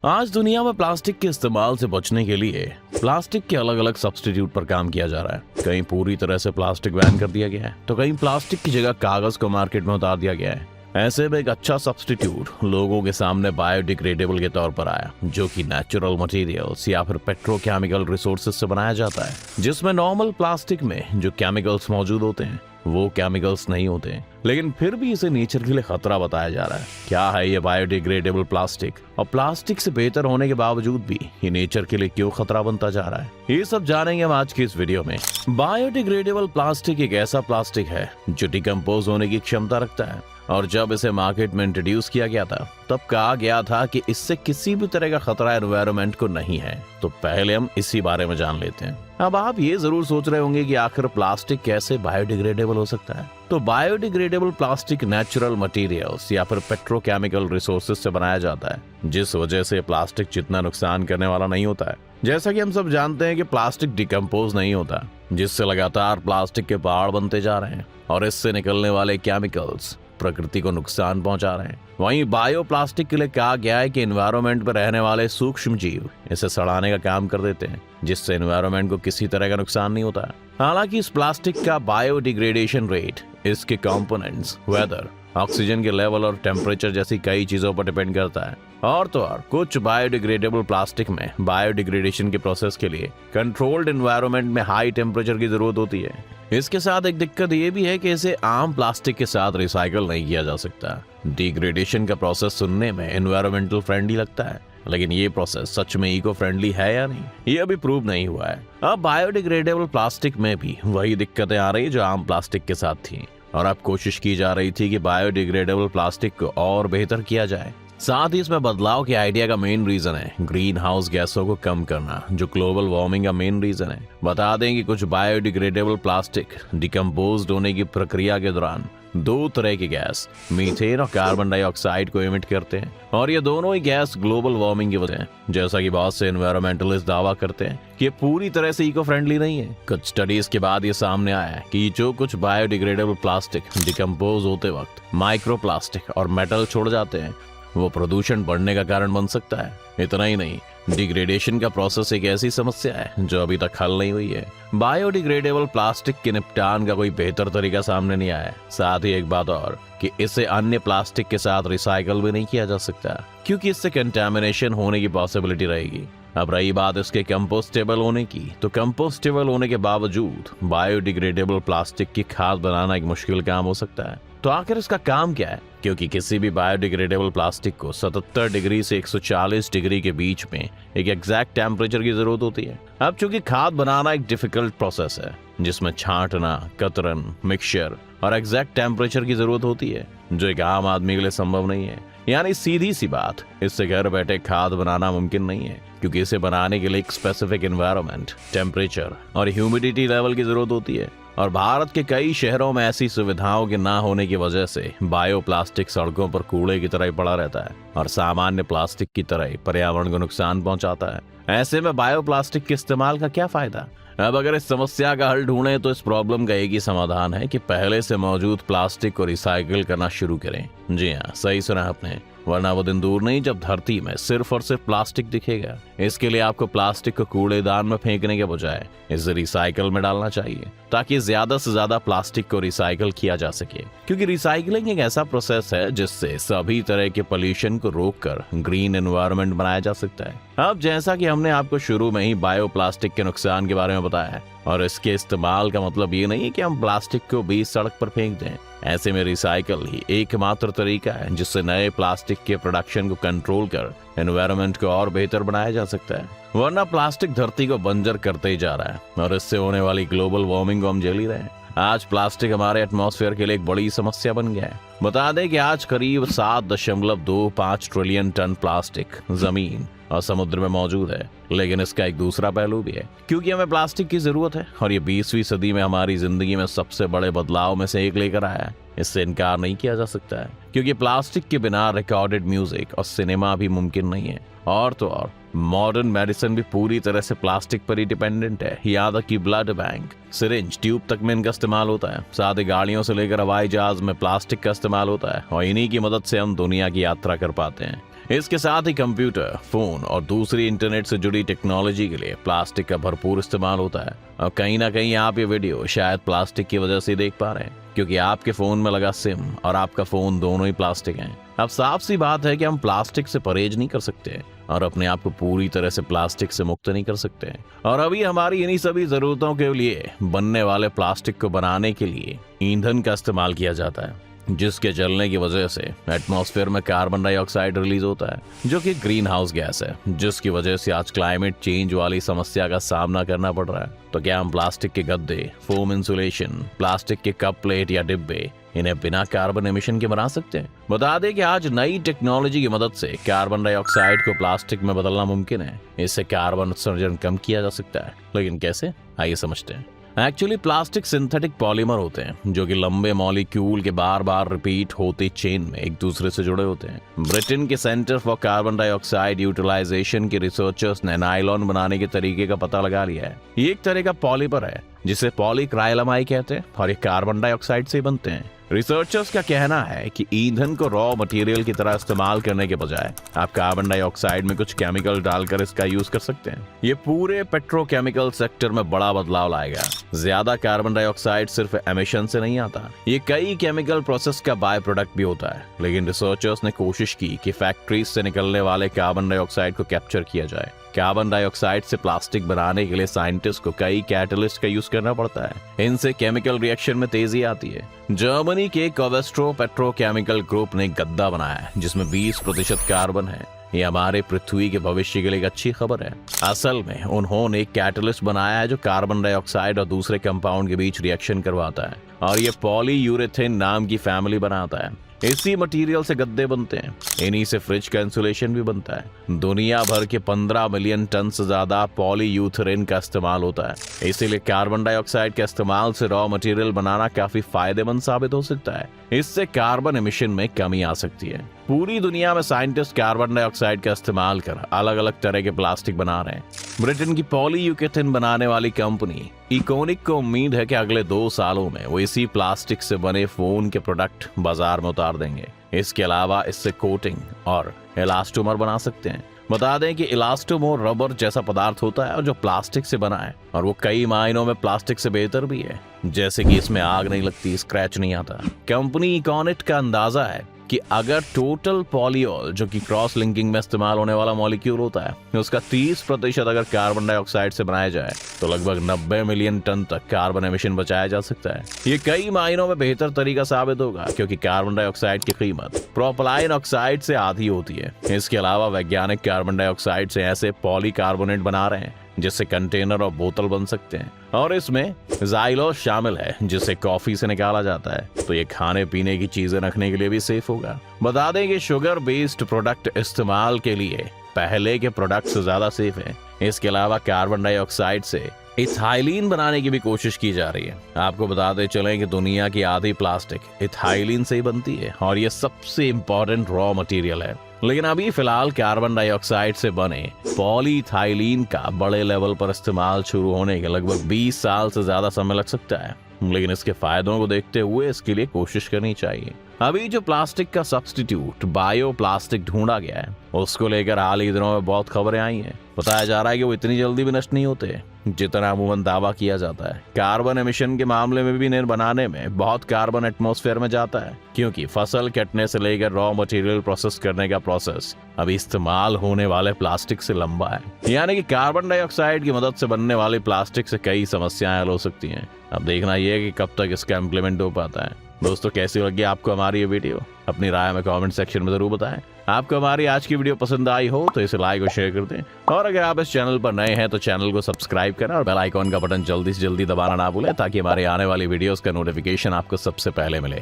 आज दुनिया में प्लास्टिक के इस्तेमाल से बचने के लिए प्लास्टिक के अलग अलग सब्स्टिट्यूट पर काम किया जा रहा है। कहीं पूरी तरह से प्लास्टिक बैन कर दिया गया है तो कहीं प्लास्टिक की जगह कागज को मार्केट में उतार दिया गया है। ऐसे में एक अच्छा सब्स्टिट्यूट लोगों के सामने बायोडिग्रेडेबल के तौर पर आया, जो कि नेचुरल मटेरियल्स या फिर पेट्रोकेमिकल रिसोर्सेज से बनाया जाता है, जिसमें नॉर्मल प्लास्टिक में जो केमिकल्स मौजूद होते हैं वो केमिकल्स नहीं होते, लेकिन फिर भी इसे नेचर के लिए खतरा बताया जा रहा है। क्या है ये बायोडिग्रेडेबल प्लास्टिक, और प्लास्टिक से बेहतर होने के बावजूद भी ये नेचर के लिए क्यों खतरा बनता जा रहा है, ये सब जानेंगे हम आज की इस वीडियो में। बायोडिग्रेडेबल प्लास्टिक एक ऐसा प्लास्टिक है जो डिकम्पोज होने की क्षमता रखता है, और जब इसे मार्केट में इंट्रोड्यूस किया गया था तब कहा गया था कि इससे किसी भी तरह का खतरा एनवायरनमेंट को नहीं है। तो पहले हम इसी बारे में जान लेते हैं। अब आप ये जरूर सोच रहे होंगे कि आखिर प्लास्टिक कैसे बायोडिग्रेडेबल हो सकता है। तो बायोडिग्रेडेबल प्लास्टिक नेचुरल मटेरियल्स या फिर पेट्रोकेमिकल रिसोर्सेज से बनाया जाता है, जिस वजह से प्लास्टिक जितना नुकसान करने वाला नहीं होता है। जैसा कि हम सब जानते हैं कि प्लास्टिक डिकम्पोज नहीं होता, जिससे लगातार प्लास्टिक के पहाड़ बनते जा रहे हैं और इससे निकलने वाले केमिकल्स प्रकृति को नुकसान पहुंचा रहे हैं। वहीं बायोप्लास्टिक के लिए कहा गया है कि एनवायरनमेंट में रहने वाले सूक्ष्म जीव इसे सड़ाने का काम कर देते हैं, जिससे एनवायरनमेंट को किसी तरह का नुकसान नहीं होता है। हालांकि इस प्लास्टिक का बायोडिग्रेडेशन रेट इसके कंपोनेंट्स, वेदर, ऑक्सीजन के लेवल और टेम्परेचर जैसी कई चीजों पर डिपेंड करता है। और तो और कुछ बायोडिग्रेडेबल प्लास्टिक में बायोडिग्रेडेशन के प्रोसेस के लिए कंट्रोल्ड एनवायरनमेंट में हाई टेम्परेचर की जरूरत होती है। इसके साथ एक दिक्कत ये भी है कि इसे आम प्लास्टिक के साथ रिसाइकल नहीं किया जा सकता। डिग्रेडेशन का प्रोसेस सुनने में एनवायरमेंटल फ्रेंडली लगता है, लेकिन ये प्रोसेस सच में इको फ्रेंडली है या नहीं, ये अभी प्रूव नहीं हुआ है। अब बायोडिग्रेडेबल प्लास्टिक में भी वही दिक्कतें आ रही जो आम प्लास्टिक के साथ थी, और अब कोशिश की जा रही थी कि बायोडिग्रेडेबल प्लास्टिक को और बेहतर किया जाए। साथ ही इसमें बदलाव के आइडिया का मेन रीजन है ग्रीन हाउस गैसों को कम करना, जो ग्लोबल वार्मिंग का मेन रीजन है। बता दें कि कुछ बायोडिग्रेडेबल प्लास्टिक डिकम्पोज्ड होने की प्रक्रिया के दौरान दो तरह की गैस, मीथेन और कार्बन डाइऑक्साइड को इमिट करते हैं, और ये दोनों ही गैस ग्लोबल वार्मिंग की वजह है। जैसा कि बहुत से एनवायरमेंटलिस्ट दावा करते हैं कि ये पूरी तरह से इको फ्रेंडली नहीं है। कुछ स्टडीज के बाद ये सामने आया है कि जो कुछ बायोडिग्रेडेबल प्लास्टिक डिकम्पोज होते वक्त माइक्रो प्लास्टिक और मेटल छोड़ जाते हैं, वो प्रदूषण बढ़ने का कारण बन सकता है। इतना ही नहीं, डिग्रेडेशन का प्रोसेस एक ऐसी समस्या है जो अभी तक हल नहीं हुई है। बायोडिग्रेडेबल प्लास्टिक के निपटान का कोई बेहतर तरीका सामने नहीं आया है। साथ ही एक बात और कि इसे अन्य प्लास्टिक के साथ रिसाइकल भी नहीं किया जा सकता, क्योंकि इससे कंटामिनेशन होने की पॉसिबिलिटी रहेगी। अब रही बात इसके कंपोस्टेबल होने की, तो कंपोस्टेबल होने के बावजूद बायोडिग्रेडेबल प्लास्टिक की खाद बनाना एक मुश्किल काम हो सकता है। तो आखिर इसका काम क्या है, क्योंकि किसी भी बायोडिग्रेडेबल प्लास्टिक को 77 डिग्री से 140 डिग्री के बीच में एक एग्जैक्ट टेम्परेचर की जरूरत होती है। अब चूंकि खाद बनाना एक डिफिकल्ट प्रोसेस है, जिसमें छांटना, कतरन, मिक्सचर और एग्जैक्ट टेम्परेचर की जरूरत होती है, जो एक आम आदमी के लिए संभव नहीं है। यानी सीधी सी बात, इससे घर बैठे खाद बनाना मुमकिन नहीं है, क्योंकि इसे बनाने के लिए एक स्पेसिफिक एनवायरनमेंट, टेम्परेचर और ह्यूमिडिटी लेवल की जरूरत होती है। और भारत के कई शहरों में ऐसी सुविधाओं के ना होने की वजह से बायोप्लास्टिक सड़कों पर कूड़े की तरह पड़ा रहता है और सामान्य प्लास्टिक की तरह पर्यावरण को नुकसान पहुंचाता है। ऐसे में बायोप्लास्टिक के इस्तेमाल का क्या फायदा? अब अगर इस समस्या का हल ढूंढें तो इस प्रॉब्लम का एक ही समाधान है कि पहले से मौजूद प्लास्टिक को रिसाइकिल करना शुरू करें। जी हाँ, सही सुना आपने, वरना वो दिन दूर नहीं जब धरती में सिर्फ और सिर्फ प्लास्टिक दिखेगा। इसके लिए आपको प्लास्टिक को कूड़ेदान में फेंकने के बजाय इसे रिसाइकल में डालना चाहिए, ताकि ज्यादा से ज्यादा प्लास्टिक को रिसाइकिल किया जा सके। क्योंकि रिसाइकलिंग एक ऐसा प्रोसेस है जिससे सभी तरह के पोल्यूशन को रोककर ग्रीन एनवायरनमेंट बनाया जा सकता है। अब जैसा कि हमने आपको शुरू में ही बायोप्लास्टिक के नुकसान के बारे में बताया है, और इसके इस्तेमाल का मतलब ये नहीं है कि हम प्लास्टिक को बीच सड़क पर फेंक दें। ऐसे में रिसाइकल ही एकमात्र तरीका है जिससे नए प्लास्टिक के प्रोडक्शन को कंट्रोल कर एनवायरनमेंट को और बेहतर बनाया जा सकता है। वरना प्लास्टिक धरती को बंजर करते ही जा रहा है, और इससे होने वाली ग्लोबल वार्मिंग को हम झेल ही रहे हैं। आज प्लास्टिक हमारे एटमॉस्फेयर के लिए एक बड़ी समस्या बन गया है। बता दें कि आज करीब 7.25 ट्रिलियन टन प्लास्टिक जमीन और समुद्र में मौजूद है। लेकिन इसका एक दूसरा पहलू भी है, क्योंकि हमें प्लास्टिक की जरूरत है और ये 20वीं सदी में हमारी जिंदगी में सबसे बड़े बदलाव में से एक लेकर आया है। इससे इनकार नहीं किया जा सकता है। क्योंकि प्लास्टिक के बिना रिकॉर्डेड म्यूजिक और सिनेमा भी मुमकिन नहीं है। और तो और मॉडर्न मेडिसिन भी पूरी तरह से प्लास्टिक पर ही डिपेंडेंट है। यहाँ तक कि ब्लड बैंक, सिरिंज, ट्यूब तक में इनका इस्तेमाल होता है। साथ ही गाड़ियों से लेकर हवाई जहाज में प्लास्टिक का इस्तेमाल होता है और इन्हीं की मदद से हम दुनिया की यात्रा कर पाते हैं। इसके साथ ही कंप्यूटर, फोन और दूसरी इंटरनेट से जुड़ी टेक्नोलॉजी के लिए प्लास्टिक का भरपूर इस्तेमाल होता है। और कहीं ना कहीं आप ये वीडियो शायद प्लास्टिक की वजह से देख पा रहे हैं, क्योंकि आपके फोन में लगा सिम और आपका फोन दोनों ही प्लास्टिक हैं। अब साफ सी बात है कि हम प्लास्टिक से परहेज नहीं कर सकते और अपने आप को पूरी तरह से प्लास्टिक से मुक्त नहीं कर सकते। और अभी हमारी इन्हीं सभी जरूरतों के लिए बनने वाले प्लास्टिक को बनाने के लिए ईंधन का इस्तेमाल किया जाता है, जिसके जलने की वजह से एटमॉस्फेयर में कार्बन डाइऑक्साइड रिलीज होता है, जो कि ग्रीन हाउस गैस है, जिसकी वजह से आज क्लाइमेट चेंज वाली समस्या का सामना करना पड़ रहा है। तो क्या हम प्लास्टिक के गद्दे, फोम इंसुलेशन, प्लास्टिक के कप प्लेट या डिब्बे इन्हें बिना कार्बन एमिशन के बना सकते हैं? बता दें कि आज नई टेक्नोलॉजी की मदद से कार्बन डाइऑक्साइड को प्लास्टिक में बदलना मुमकिन है। इससे कार्बन उत्सर्जन कम किया जा सकता है, लेकिन कैसे, आइए समझते हैं। एक्चुअली प्लास्टिक सिंथेटिक पॉलीमर होते हैं, जो कि लंबे मॉलिक्यूल के बार बार रिपीट होते चेन में एक दूसरे से जुड़े होते हैं। ब्रिटेन के centre for carbon dioxide utilisation के रिसर्चर्स ने नायलॉन बनाने के तरीके का पता लगा लिया है। ये एक तरह का पॉलीमर है जिसे पॉलीक्राइलामाइड कहते हैं और ये कार्बन डाइऑक्साइड से बनते हैं। रिसर्चर्स का कहना है कि ईंधन को रॉ मटेरियल की तरह इस्तेमाल करने के बजाय आप कार्बन डाइऑक्साइड में कुछ केमिकल डालकर इसका यूज कर सकते हैं। ये पूरे पेट्रोकेमिकल सेक्टर में बड़ा बदलाव लाएगा। ज्यादा कार्बन डाइऑक्साइड सिर्फ एमिशन से नहीं आता, ये कई केमिकल प्रोसेस का बाय प्रोडक्ट भी होता है। लेकिन रिसर्चर्स ने कोशिश की कि फैक्ट्रीज से निकलने वाले कार्बन डाइऑक्साइड को कैप्चर किया जाए। कार्बन डाइऑक्साइड से प्लास्टिक बनाने के लिए साइंटिस्ट को कई कैटलिस्ट का यूज करना पड़ता है। इनसे केमिकल रिएक्शन में तेजी आती है। जर्मनी के कोवेस्ट्रो पेट्रोकेमिकल ग्रुप ने गद्दा बनाया है जिसमें 20% कार्बन है। ये हमारे पृथ्वी के भविष्य के लिए एक अच्छी खबर है। असल में उन्होंने एक कैटलिस्ट बनाया है जो कार्बन डाइऑक्साइड और दूसरे कंपाउंड के बीच रिएक्शन करवाता है और ये पॉलीयूरेथेन नाम की फैमिली बनाता है। इसी मटेरियल से गद्दे बनते हैं। इन्हीं से फ्रिज का इंसुलेशन भी बनता है। दुनिया भर के 15 मिलियन टन से ज्यादा पॉलीयूथेरेन का इस्तेमाल होता है। इसीलिए कार्बन डाइऑक्साइड के इस्तेमाल से रॉ मटेरियल बनाना काफी फायदेमंद साबित हो सकता है। इससे कार्बन एमिशन में कमी आ सकती है। पूरी दुनिया में साइंटिस्ट कार्बन डाइऑक्साइड का इस्तेमाल कर अलग अलग तरह के प्लास्टिक बना रहे हैं। ब्रिटेन की पॉलीयूरेथेन बनाने वाली कंपनी इकोनिक को उम्मीद है कि अगले 2 सालों में वो इसी प्लास्टिक से बने फोन के प्रोडक्ट बाजार में उतार देंगे। इसके अलावा इससे कोटिंग और इलास्टोमर बना सकते हैं। बता दें कि इलास्टोमर रबर जैसा पदार्थ होता है और जो प्लास्टिक से बना है और वो कई मायनों में प्लास्टिक से बेहतर भी है, जैसे कि इसमें आग नहीं लगती, स्क्रैच नहीं आता। कंपनी इकोनिक का अंदाजा है कि अगर टोटल पॉलीऑल, जो कि क्रॉस लिंकिंग में इस्तेमाल होने वाला मॉलिक्यूल होता है, उसका 30% अगर कार्बन डाइऑक्साइड से बनाया जाए तो लगभग 90 मिलियन टन तक कार्बन एमिशन बचाया जा सकता है। ये कई मायनों में बेहतर तरीका साबित होगा, क्योंकि कार्बन डाइऑक्साइड की कीमत प्रोपलाइन ऑक्साइड से आधी होती है। इसके अलावा वैज्ञानिक कार्बन डाइऑक्साइड से ऐसे पॉलीकार्बोनेट बना रहे हैं जिससे कंटेनर और बोतल बन सकते हैं, और इसमें ज़ाइलोस शामिल है जिसे कॉफी से निकाला जाता है। तो ये खाने पीने की चीजें रखने के लिए भी सेफ होगा। बता दें कि शुगर बेस्ड प्रोडक्ट इस्तेमाल के लिए पहले के प्रोडक्ट से ज्यादा सेफ है। इसके अलावा कार्बन डाइऑक्साइड से इथाइलिन बनाने की भी कोशिश की जा रही है। आपको बताते चलें कि दुनिया की आधी प्लास्टिक इथाइलिन से ही बनती है और ये सबसे इम्पोर्टेंट रॉ मटेरियल है। लेकिन अभी फिलहाल कार्बन डाइऑक्साइड से बने पॉलीइथाइलिन का बड़े लेवल पर इस्तेमाल शुरू होने के लगभग 20 साल से ज्यादा समय लग सकता है। लेकिन इसके फायदों को देखते हुए इसके लिए कोशिश करनी चाहिए। अभी जो प्लास्टिक का सब्स्टिट्यूट बायो प्लास्टिक ढूंढा गया है, उसको लेकर हाल ही दिनों में बहुत खबरें आई हैं। बताया जा रहा है कि वो इतनी जल्दी भी नष्ट नहीं होते जितना अमूमन दावा किया जाता है। कार्बन एमिशन के मामले में भी इन्हें बनाने में बहुत कार्बन एटमॉस्फेयर में जाता है, क्योंकि फसल कटने से लेकर रॉ मटेरियल प्रोसेस करने का प्रोसेस अभी इस्तेमाल होने वाले प्लास्टिक से लंबा है। यानी कि कार्बन डाइऑक्साइड की मदद से बनने वाली प्लास्टिक से कई समस्याएं हल हो सकती हैं। अब देखना यह है कि कब तक इसका इम्प्लीमेंट हो पाता है। दोस्तों, कैसी लगी आपको हमारी ये वीडियो? अपनी राय में कमेंट सेक्शन में जरूर बताएं। आपको हमारी आज की वीडियो पसंद आई हो तो इसे लाइक और शेयर कर दें, और अगर आप इस चैनल पर नए हैं तो चैनल को सब्सक्राइब करें और बेल आइकॉन का बटन जल्दी से जल्दी दबाना ना भूलें, ताकि हमारे आने वाली वीडियोस का नोटिफिकेशन आपको सबसे पहले मिले।